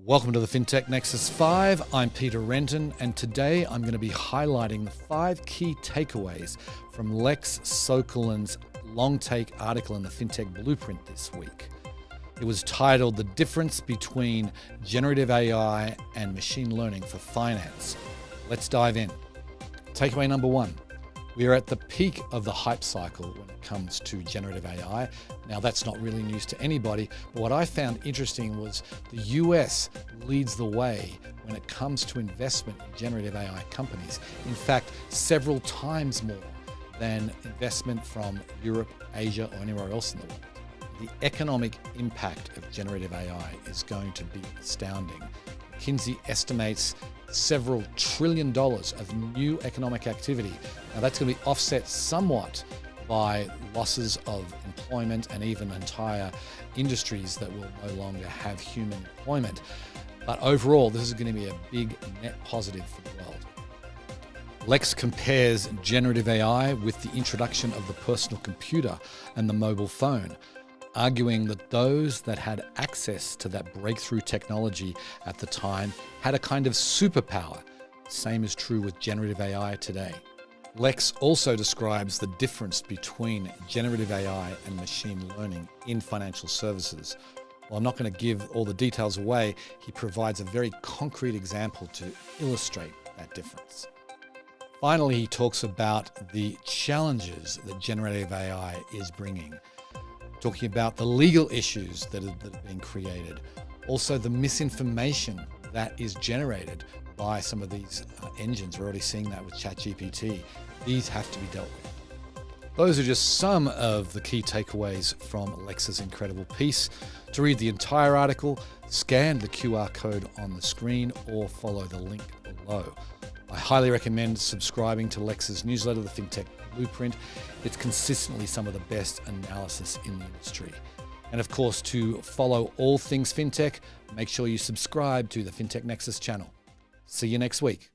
Welcome to the Fintech Nexus 5. I'm Peter Renton, and today I'm going to be highlighting the 5 key takeaways from Lex Sokolin's long-take article in the Fintech Blueprint this week. It was titled "The Difference Between Generative AI and Machine Learning for Finance." Let's dive in. Takeaway number 1. We are at the peak of the hype cycle when it comes to generative AI. Now, that's not really news to anybody, but what I found interesting was the US leads the way when it comes to investment in generative AI companies. In fact, several times more than investment from Europe, Asia, or anywhere else in the world. The economic impact of generative AI is going to be astounding. McKinsey estimates several $1 trillion of new economic activity. Now, that's going to be offset somewhat by losses of employment and even entire industries that will no longer have human employment. But overall, this is going to be a big net positive for the world. Lex compares generative AI with the introduction of the personal computer and the mobile phone, arguing that those that had access to that breakthrough technology at the time had a kind of superpower. Same is true with generative AI today. Lex also describes the difference between generative AI and machine learning in financial services. While I'm not going to give all the details away, he provides a very concrete example to illustrate that difference. Finally, he talks about the challenges that generative AI is bringing, talking about the legal issues that are being created, also the misinformation that is generated by some of these engines. We're already seeing that with ChatGPT. These have to be dealt with. Those are just some of the key takeaways from Lex's incredible piece. To read the entire article, scan the QR code on the screen or follow the link below. I highly recommend subscribing to Lex's newsletter, the Fintech Blueprint. It's consistently some of the best analysis in the industry. And of course, to follow all things fintech, make sure you subscribe to the Fintech Nexus channel. See you next week.